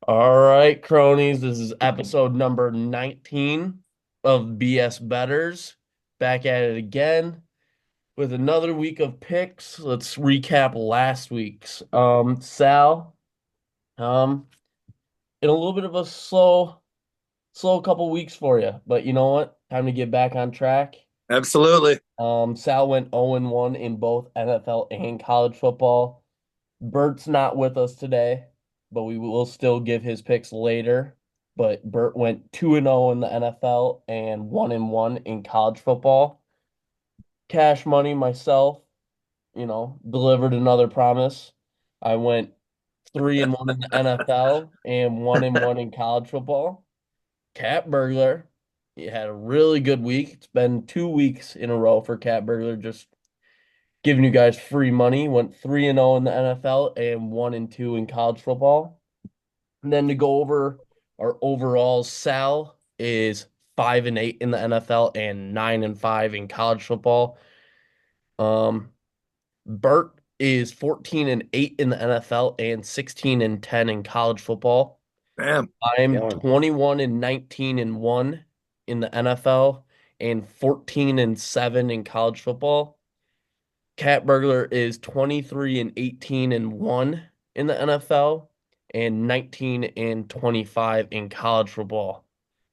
All right, cronies. This is episode number 19 of BS Bettors. Back at it again with another week of picks. Let's recap last week's. Sal, um, in a little bit of a slow couple weeks for you, but you know what? Time to get back on track. Absolutely. Sal went 0-1 in both NFL and college football. Bert's not with us today, but we will still give his picks later. But Bert went 2-0 in the NFL and 1-1 in college football. Cash money myself, delivered another promise. I went 3-1 in the NFL and 1-1 in college football. Cat Burglar, he had a really good week. It's been 2 weeks in a row for Cat Burglar, just giving you guys free money. Went 3-0 in the NFL and 1-2 in college football. And then to go over our overall, Sal is 5-8 in the NFL and 9-5 in college football. Um, Bert is 14-8 in the NFL and 16-10 in college football. Damn. I'm Killing. 21-19-1 in the NFL and 14-7 in college football. Cat Burglar is 23-18-1 in the NFL and 19-25 in college football.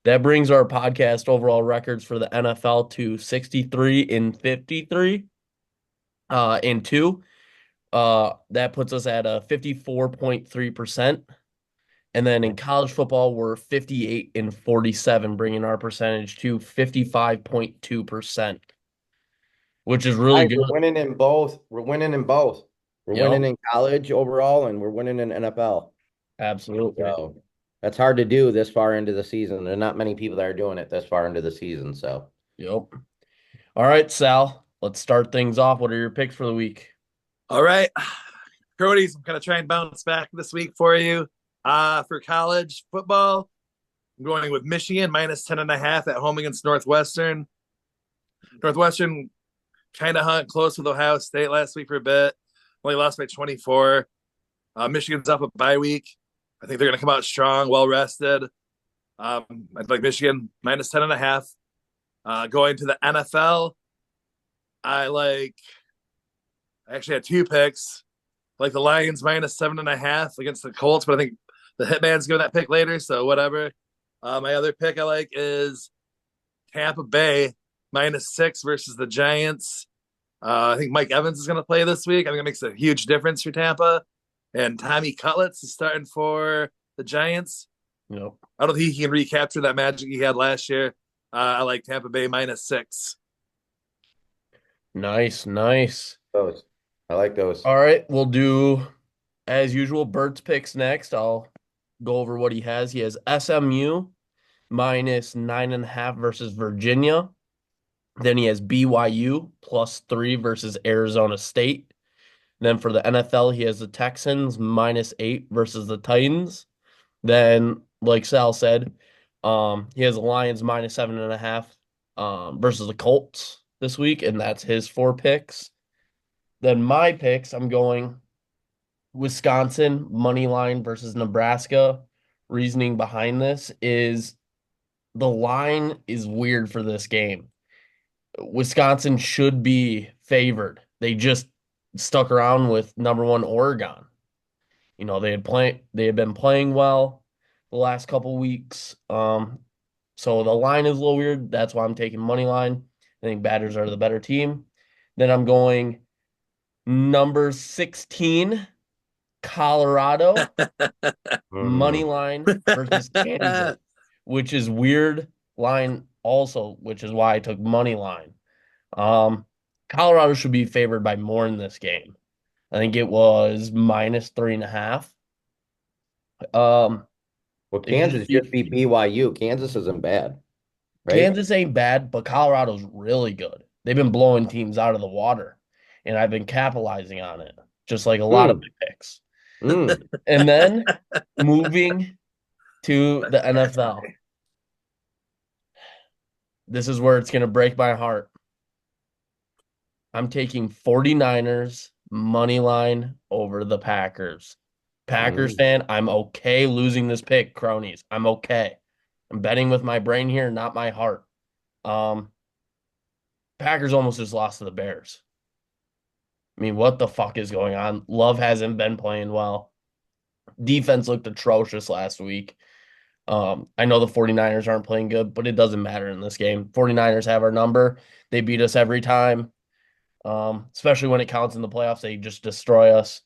That brings our podcast overall records for the NFL to 63-53 and 2. That puts us at a 54.3%. And then in college football, we're 58-47, bringing our percentage to 55.2%, which is really Guys, good. we're winning in both. We're winning in both. We're winning Yep, in college overall, and we're winning in NFL. absolutely. So that's hard to do this far into the season. There are not many people that are doing it this far into the season. So Yep. All right, Sal, let's start things off. What are your picks for the week? All right. Cody's, I'm going to try and bounce back this week for you. For college football, I'm going with Michigan minus 10.5 at home against Northwestern. Northwestern kind of hung close with Ohio State last week for a bit. Only lost by 24. Michigan's up a bye week. I think they're going to come out strong, well rested. I'd like Michigan minus 10.5. Going to the NFL, I actually had two picks. Like the Lions minus 7.5 against the Colts, but I think the Hitman's giving that pick later, so whatever. My other pick I like is Tampa Bay -6 versus the Giants. I think Mike Evans is going to play this week. I think it makes a huge difference for Tampa. And Tommy Cutlets is starting for the Giants. Yep. I don't think he can recapture that magic he had last year. I like Tampa Bay -6. Nice, nice. those, I like those. All right, we'll do as usual. Bert's picks next. I'll go over what he has. He has SMU minus 9.5 versus Virginia. Then he has BYU +3 versus Arizona State. Then for the NFL, he has the Texans -8 versus the Titans. Then, like Sal said, he has the Lions -7.5 versus the Colts this week, and that's his four picks. Then my picks, I'm going Wisconsin money line versus Nebraska. Reasoning behind this is the line is weird for this game. Wisconsin should be favored. They just stuck around with number one Oregon. They had been playing well the last couple weeks. So the line is a little weird. That's why I'm taking money line. I think Badgers are the better team. Then I'm going number 16, Colorado money Mm. line versus Kansas, which is weird line also, which is why I took money line. Um, Colorado should be favored by more in this game. I think it was -3.5. Um, Well, it should Kansas be just beat BYU. Kansas isn't bad, right? Kansas ain't bad, but Colorado's really good. They've been blowing teams out of the water, and I've been capitalizing on it, just like a lot of Mm. my picks. Mm. And then moving to the NFL. This is where it's going to break my heart. I'm taking 49ers money line over the Packers. Packers Mm. fan, I'm okay losing this pick, cronies. I'm okay. I'm betting with my brain here, not my heart. Um, Packers almost just lost to the Bears. I mean, what the fuck is going on? Love hasn't been playing well. Defense looked atrocious last week. I know the 49ers aren't playing good, but it doesn't matter in this game. 49ers have our number. They beat us every time. Especially when it counts in the playoffs, they just destroy us.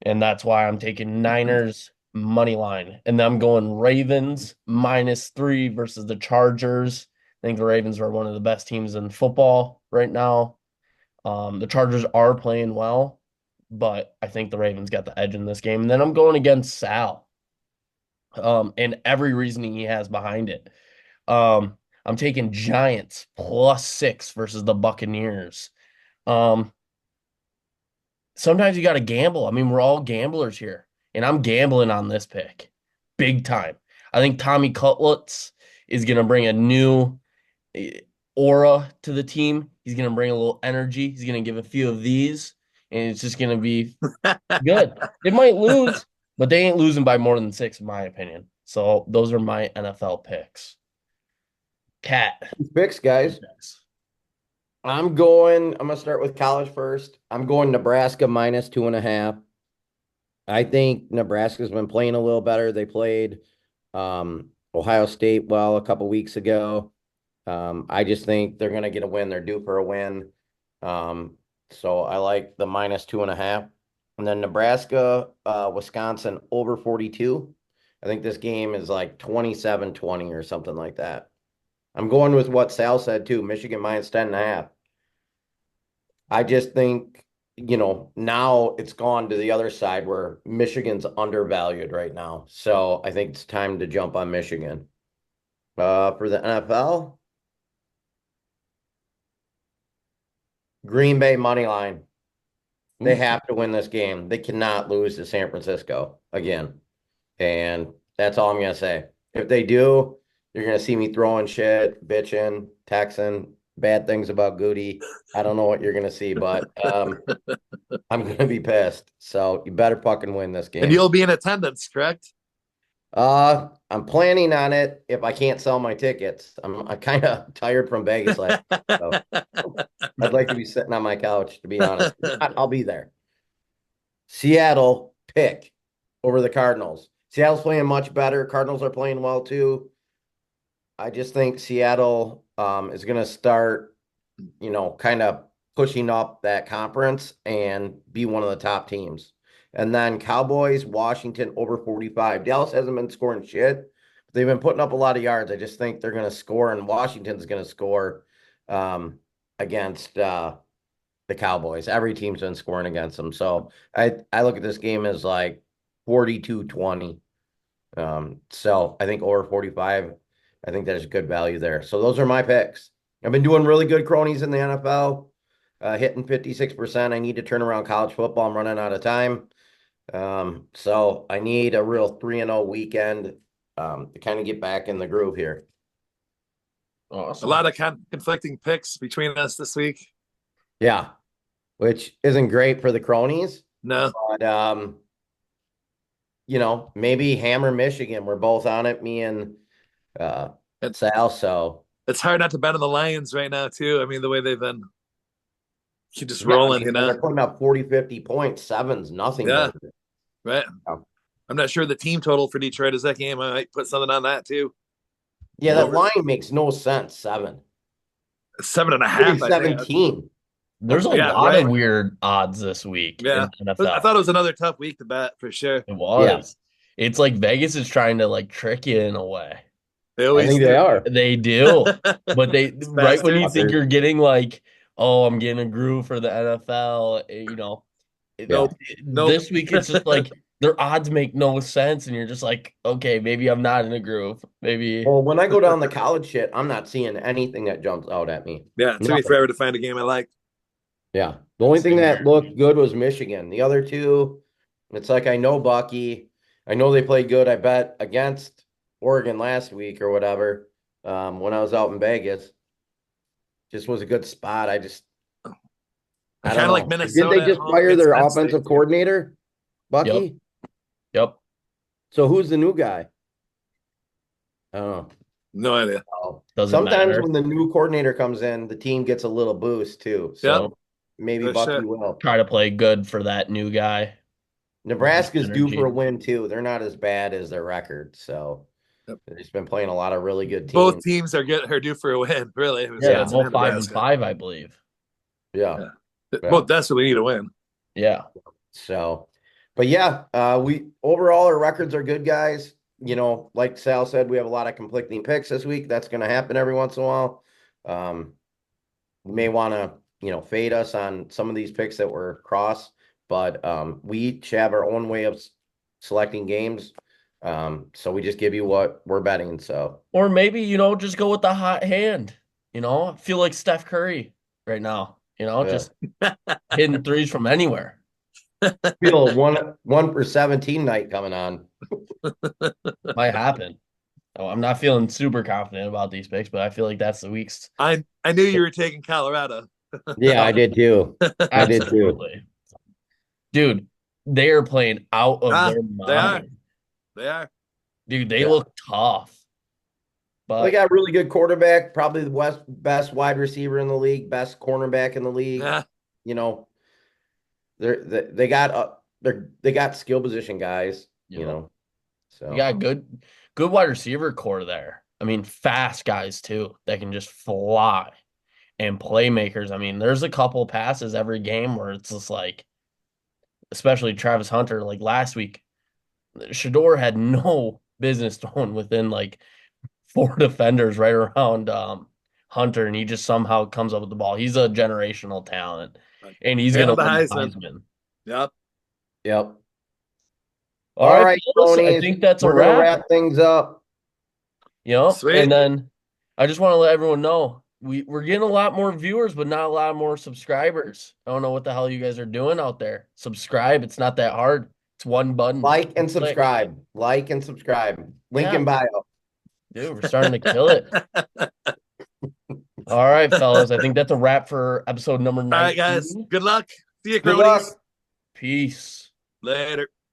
And that's why I'm taking Niners money line. And then I'm going Ravens -3 versus the Chargers. I think the Ravens are one of the best teams in football right now. The Chargers are playing well, but I think the Ravens got the edge in this game. And then I'm going against Sal, and every reasoning he has behind it. I'm taking Giants +6 versus the Buccaneers. Um, Sometimes you got to gamble. I mean, we're all gamblers here, and I'm gambling on this pick big time. I think Tommy Cutlets is going to bring a new eh, aura to the team. He's going to bring a little energy. He's going to give a few of these, and it's just going to be good. They might lose, but they ain't losing by more than 6, in my opinion. So those are my NFL picks. Cat. Picks, guys. I'm gonna start with college first. I'm going Nebraska -2.5. I think Nebraska's been playing a little better. They played Ohio State well a couple weeks ago. I just think they're gonna get a win. They're due for a win. So I like the -2.5. And then Nebraska, Wisconsin over 42. I think this game is like 27-20 or something like that. I'm going with what Sal said too. Michigan -10.5. I just think, now it's gone to the other side where Michigan's undervalued right now. So I think it's time to jump on Michigan. For the NFL, Green Bay money line. They have to win this game. They cannot lose to San Francisco again. And that's all I'm going to say. If they do, you're going to see me throwing shit, bitching, texting, bad things about Goody. I don't know what you're going to see, but I'm going to be pissed. So you better fucking win this And game. you'll be in attendance, correct? I'm planning on it if I can't sell my tickets. I'm kind of tired from Vegas last week, so I'd like to be sitting on my couch, to be honest. I'll be there. Seattle pick over the Cardinals. Seattle's playing much better. Cardinals are playing well too. I just think Seattle is going to start, kind of pushing up that conference and be one of the top teams. And then Cowboys, Washington over 45. Dallas hasn't been scoring shit. They've been putting up a lot of yards. I just think they're going to score, and Washington's going to score against the Cowboys. Every team's been scoring against them. So I look at this game as like 42-20. So I think over 45, I think there's good value there. So those are my picks. I've been doing really good cronies in the NFL, hitting 56%. I need to turn around college football. I'm running out of time. So I need a real 3-0 weekend to kind of get back in the groove here. Awesome. A lot of conflicting picks between us this week. Yeah, which isn't great for the cronies. No. But, maybe Hammer Michigan. We're both on it, me and Sal. So it's hard not to bet on the Lions right now, too. I mean, the way they've been just rolling, They're putting up 40, 50 points. Seven's nothing. Yeah. Right. Oh. I'm not sure the team total for Detroit is that game. I might put something on that, too. Yeah, that line makes no sense. 7. 7.5. 17. There's a lot of weird odds this week. Yeah. In the NFL. I thought it was another tough week to bet for sure. It was. Yeah. It's like Vegas is trying to like trick you in a way. They always do. They are. They do. But they right when you think you're getting like, oh, I'm getting a groove for the NFL, this week it's just like their odds make no sense, and you're just like, okay, maybe I'm not in a groove. Maybe. Well, when I go down the college shit, I'm not seeing anything that jumps out at me. Yeah, it took me forever to find a game I like. Yeah. The only thing that looked good was Michigan. The other two, it's like I know Bucky. I know they played good. I bet against Oregon last week or whatever when I was out in Vegas. Just was a good spot. I kind of like Minnesota. Didn't they just fire their offensive coordinator, Bucky? So who's the new guy? Oh, No idea. Doesn't sometimes matter. when the new coordinator comes in, the team gets a little boost too. Yep. So maybe Good Bucky shit. will. Try to play good for that new guy. Boost Nebraska's due for a energy. win too. They're not as bad as their record, so Yep. they've just been playing a lot of really good Both teams. teams are getting her due for a win, really. Yeah, they're Yeah, Wisconsin both and 5 and Nebraska. 5, I believe. yeah, Yeah. yeah. Both desperately need a win. Yeah. So, but yeah, we overall our records are good, guys. Like Sal said, we have a lot of conflicting picks this week. That's going to happen every once in a while. You may want to, fade us on some of these picks that were cross, but we each have our own way of selecting games. So we just give you what we're betting. So Or maybe, just go with the hot hand. I feel like Steph Curry right now, yeah, just hitting threes from anywhere. feel a one for 17 night coming on. Might happen. Oh, I'm not feeling super confident about these picks, but I feel like that's the week's. I knew you were taking Colorado. Yeah, I did too. I did too. Absolutely. Dude, they are playing out of Ah, their they are. mind. They are. Dude, they Yeah. look tough. They But got a really good quarterback, probably the best wide receiver in the league, best cornerback in the league. Yeah. You know, they got skill position guys, you know, you So got good wide receiver core there. I mean, fast guys too that can just fly and playmakers. I mean, there's a couple passes every game where it's just like, especially Travis Hunter, like last week, Shador had no business throwing within like four defenders right around Hunter, and he just somehow comes up with the ball. He's a generational talent, and he's And gonna the win the Heisman. Heisman. Yep. yep. All All right, right, fellas, I Tony's, think that's a we're gonna wrap. wrap things up. And Sweet. then I just want to let everyone know we're getting a lot more viewers, but not a lot more subscribers. I don't know what the hell you guys are doing out there. Subscribe. It's not that hard. It's one button. Like and Click. subscribe. Like and subscribe. Link Yeah, in bio. dude, we're starting to kill it. All right, fellas. I think that's a wrap for episode number All right, guys. 19. Good luck. See you, Good luck. cronies. Peace. Later.